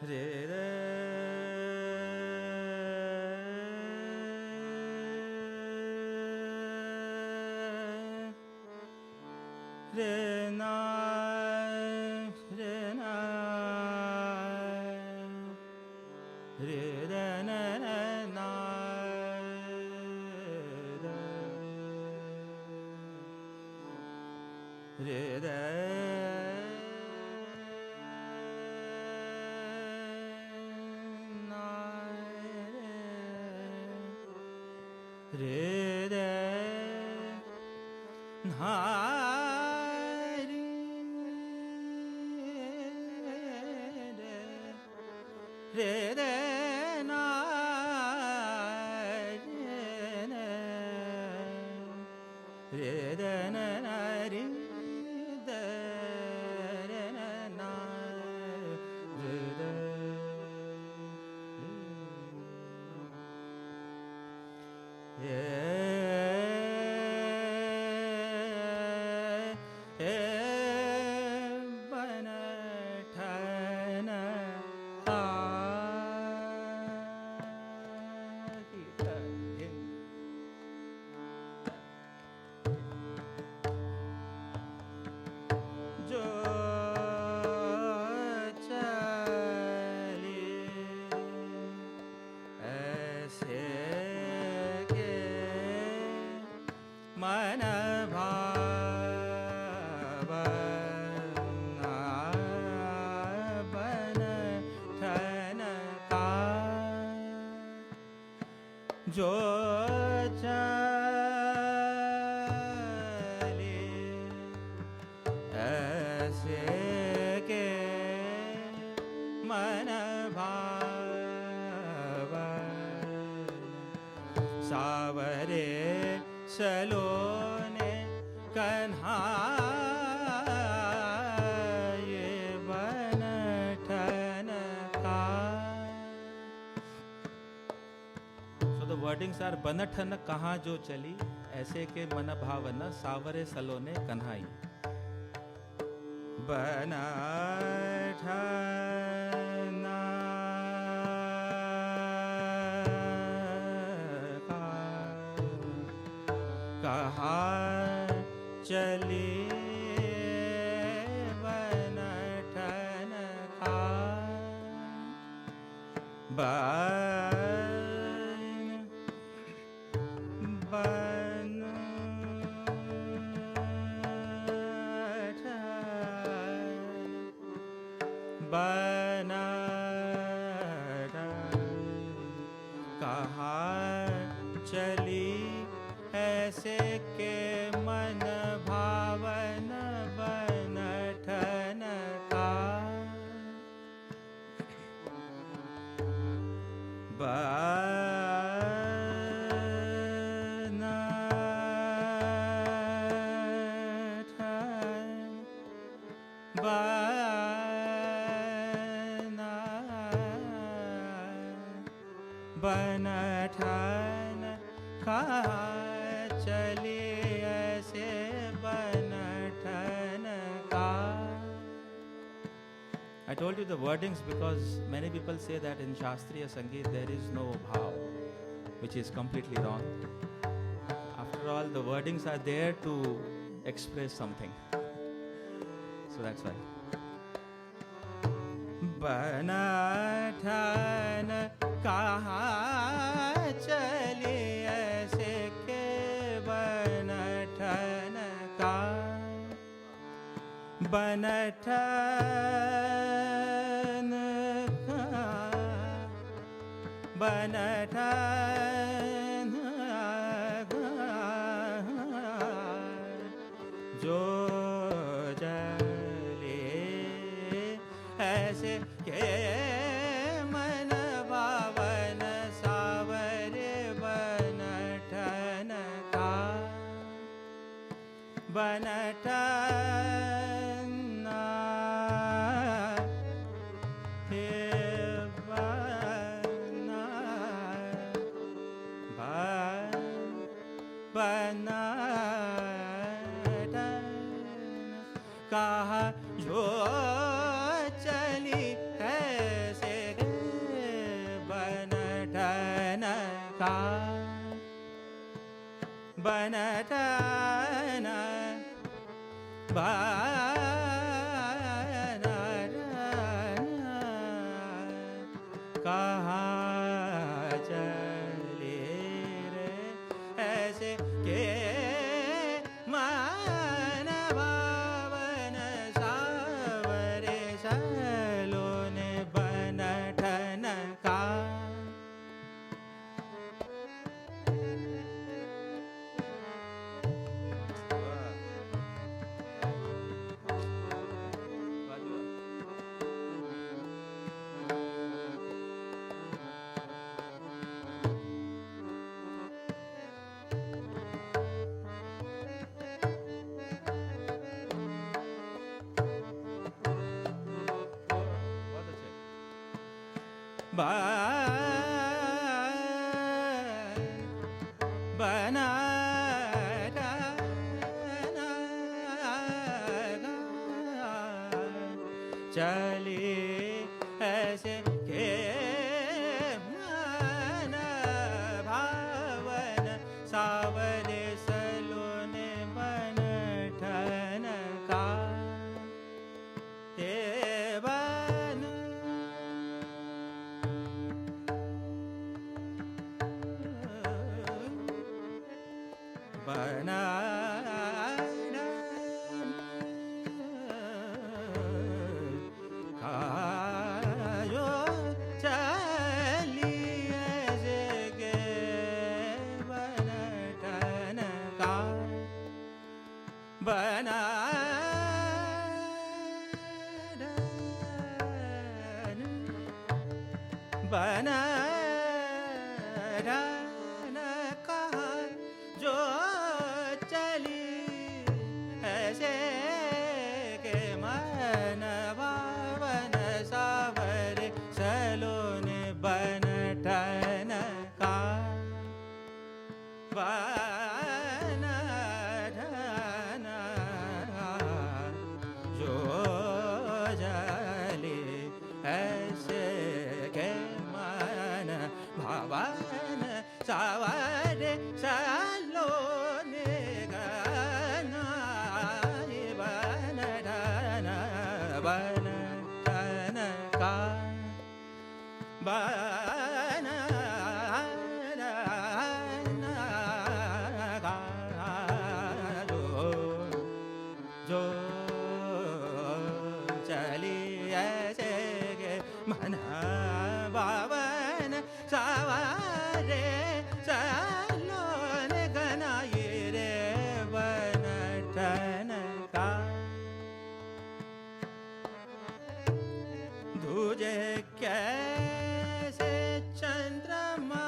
रे रे रे ना रे ना रे रे ना ना रे रे रे रे ना रे रे रे ना रे रे ना रे रे ना रे रे जो चली ऐसे के मन भावना बन ठन का जो चली ऐसे के मन भावन सावरे सलोने कन्हाए बन ठन का. So the wordings are Banthan कहाँ जो चली ऐसे के मन भावन सावरे सलोने कन्हाई. बनठन कहाँ चली बनठन का कहाँ चली ऐसे के मन भावन बनठन का बनठन कहाँ चली ऐसे बनठन का. I told you the wordings because many people say that in Shastriya Sangeet there is no bhav, which is completely wrong. After all, the wordings are there to express something. So that's why. Banthan कहाँ चली ऐसे के बनठन का बनठन बनठन जो जले ऐसे के मन भावन सावरे बनठन का बनठन हे बना बनठन कहा जो चली ऐसे बनठन कहाँ चले रे ऐसे के मन भावन सावरे सलोने बनठन का बना चली ऐसे के मन भावन सावरे सलोने बनठन का हे बन बना कायो चलिए जगे बनठन का बना बना कहा जो चली ऐसे के मन भावन सावरे सलोने बनठन का बनठन जो जली ऐसे के मन भावन सावरे सलोने गनाई बनठन बनठन का बनठन का जो चली ऐसे के मन भावन सावरे सलोने गनाई रे बनठन का दूजे कैसे चंद्रमा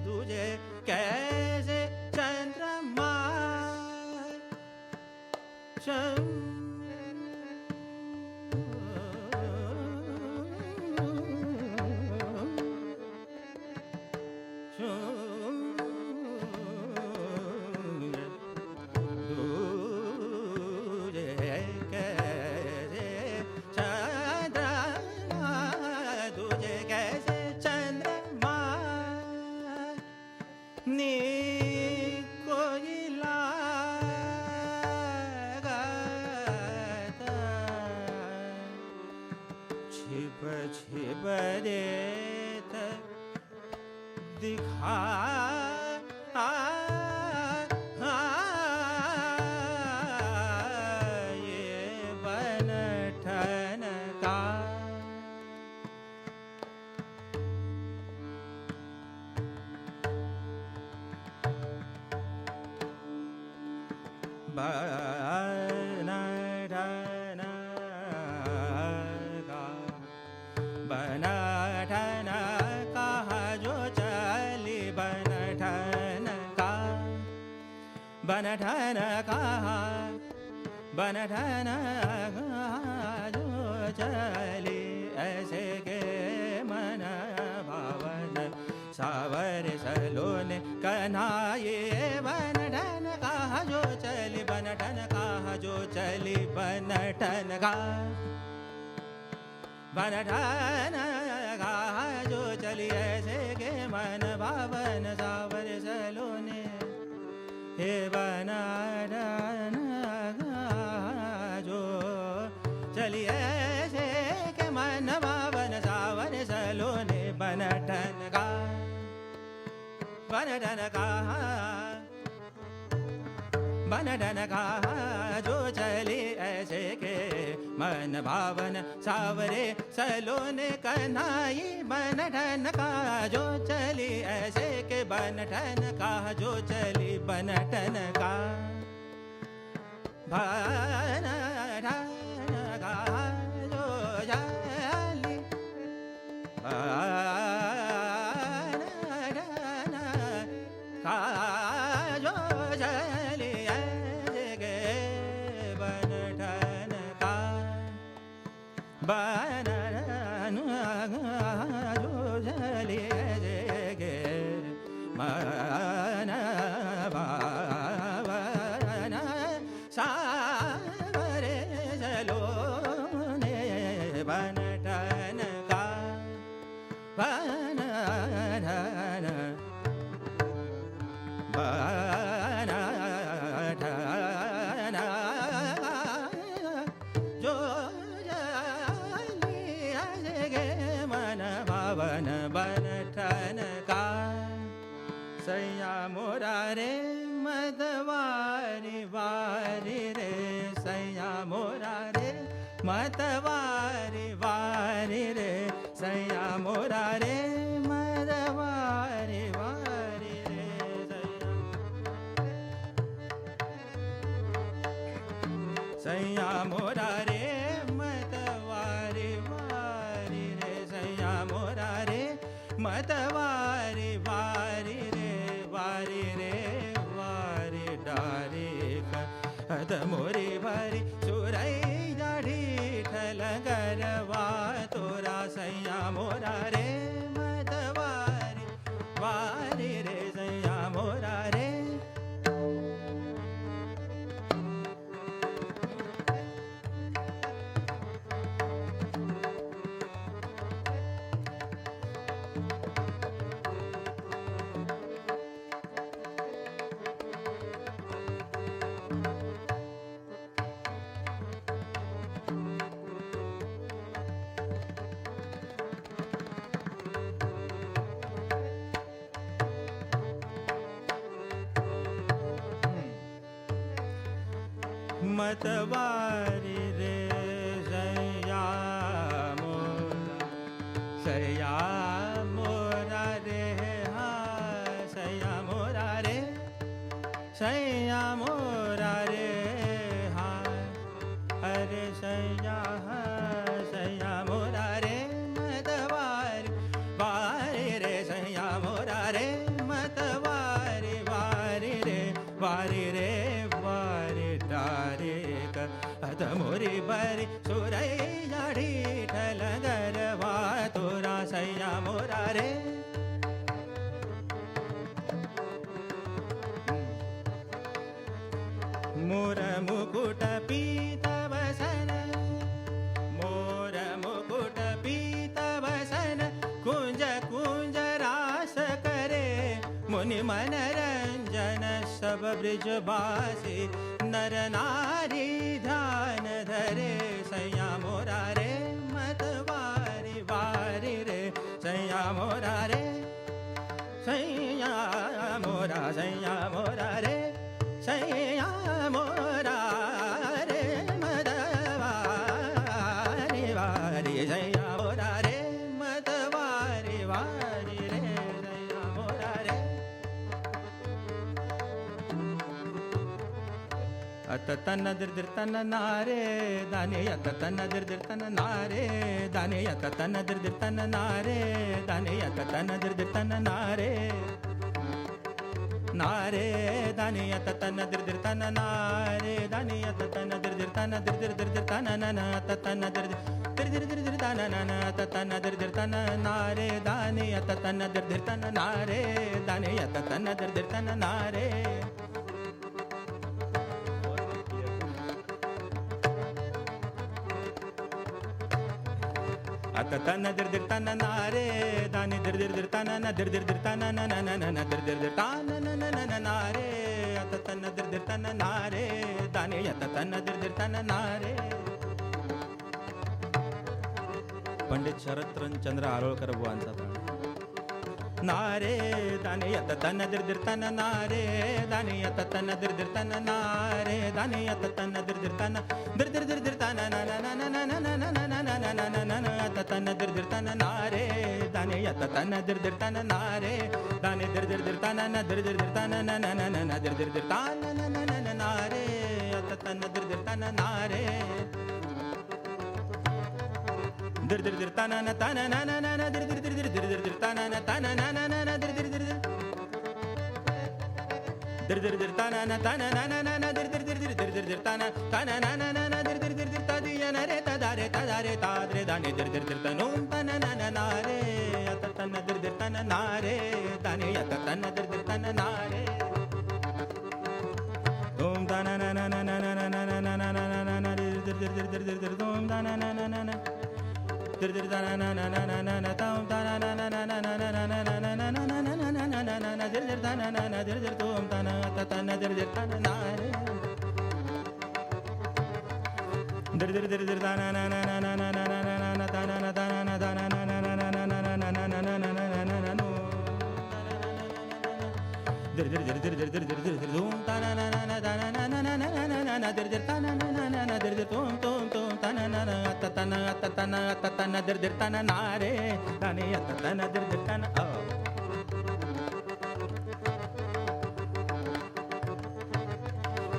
दूजे कैसे चंद्रमा छिप देत दिखा ये बनठन का बनठन का बनठन कहा जो चली बनठन का बनठन कहा बनठन जो चली ऐसे के मन भावन सावर सलोने कन्हाये बनठन का बन ठन का बन ठन का जो चली ऐसे के मन भावन सावर सलोने हे बन ठन का जो चली ऐसे के मन भावन सावर सलोने बन ठन का बन ठन का बन ठन का जो चली ऐसे के मन भावन सावरे सलोने कन्हाई बन ठन का जो चली ऐसे के बन ठन का जो चली बन ठन का बन ठन का जो चली बन जो चली गे मन भावन सावरे सलोने बन ठन का बन ठन बन ठन जो बन ठन का सैया मोरा रे मतवारी वारी रे सैया मोरा रे मतवारी वारी रे सैया मोरा रे मतवारी वारी रे सैया मोरा रे मतवारी वारी रे सैया मोरा रे मतवारी वारी रे वारी रे वारी डारी खद मोरी भारी सुरई जाढ़ी ठल गरवा तोरा सैया मोरा रे मतवारी वारी रे सैया मोरा रे मतवारी रे सैया मोरा रे हाँ सैया मोरा रे सैया मोरा रे हाँ अरे सैया हाँ सैया मोरा रे मतवारी वारी रे सैया मोरा रे मतवारी वारी रे वारी रे वारी डारे कद मोरी बरी सुरई जाढ़ी ठल गरवा तोरा सैया मोरा रे मोर मुकुट पीत वसन मोर मुकुट पीत वसन कुंज कुंज रास करे मुनि मनरंजन सब ब्रिजवासी नर नारी ध्यान धरे सैया मोरा रे मतवारी वारी रे सैया मोरा रे सैया मोरा रे सैया मोरा रे मतवारी वारी सैया मोरा रे मतवारी वारी रे सैया मोरा रे अत तन दिर तन नारे दाने अत तन दिर तन नारे दाने अत तन दिर तन नारे दाने अत तन दिर तन नारे नारे दाने अत तन दिर तन नारे दाने अत तन दिर तन तन नन अत तन दिर तन नन अत तन दिर तन नारे दाने अत तन दिर तन नारे दाने अत तन दिर तन नारे आता तन दिर दिर तन नारे दाने दिर दिर दिर तन न दिर दिर दिर तन न न न न दिर दिर दिर तन न न न नारे आता तन दिर दिर तन नारे दाने आता तन दिर दिर तन नारे. पंडित शरदचंद्र आरोळकर बुवांचा ताळ. नारे दाने यत तन दिर दिर तन नारे दाने यत तन दिर दिर तन नारे दाने यत तन दिर दिर तन दिर दिर दिर दिर तन न न न न न न न न न न न न न यत तन दिर दिर तन नारे दाने यत तन दिर दिर तन नारे दाने दिर दिर दिर तन न दिर दिर दिर तन न न न न दिर दिर दिर तन न न न न नारे यत तन दिर दिर तन नारे दिर दिर दिर तन न तन न न न दिर दिर दिर दिर दिर दिर दिर तन न तन न न न न दिर दिर दिर दिर दिर दिर तन न तन न न न न दिर दिर दिर दिर दिर दिर दिर तन तन न न न न दिर दिर दिर दिर तदिय न रे तदारे तदारे ताद्रे दाने दिर दिर दिर तनों तन न न नारे यत तन दिर दिर तन नारे दाने यत तन दिर दिर तन नारे ओम तन न न न न न न न न न न न दिर दिर दिर दिर दिर दिर ओम तन न न न न दिर दिर तन न न न न न तम तन न न न न न न न न न न न न न न दिर दिर तन न न दिर दिर ओम तन यत तन दिर दिर तन नारे दिर दिर दिर दिर तन न न न न न न न न तन न तन न तन न न न न न न न न न न न न दिर दिर दिर दिर दिर दिर दिर दिर दिर ओम तन न न न तन न न न न न न दिर दिर तन न न न न दिर दिर ओम तोम तोम तन न न अत तन अत तन अत तन दिर दिर तन नारे दाने अत तन दिर दिर तन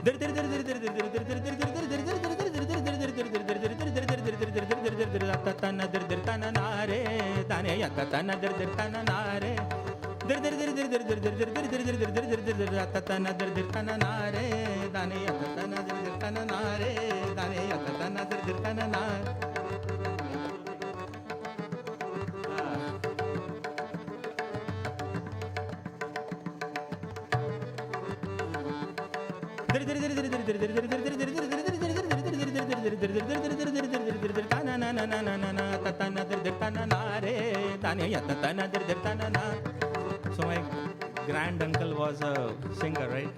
दिर दिर दिर दिर दिर दिर दिर दिर दिर दिर दिर दिर तन दिर दिर तन नारे दाने यत तन दिर दिर तन नारे दिर दिर दिर दिर दिर दिर दिर दिर दिर दिर दिर दिर दिर दिर यत तन दिर दिर तन नारे दाने यत तन दिर दिर तन नारे दाने यत तन दिर दिर तन नारे दिर दिर दिर दिर दिर दिर दिर दिर दिर दिर दिर So my grand uncle was a singer, right?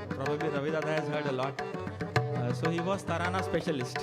Probably Ravi Dada has heard a lot. So he was Tarana specialist.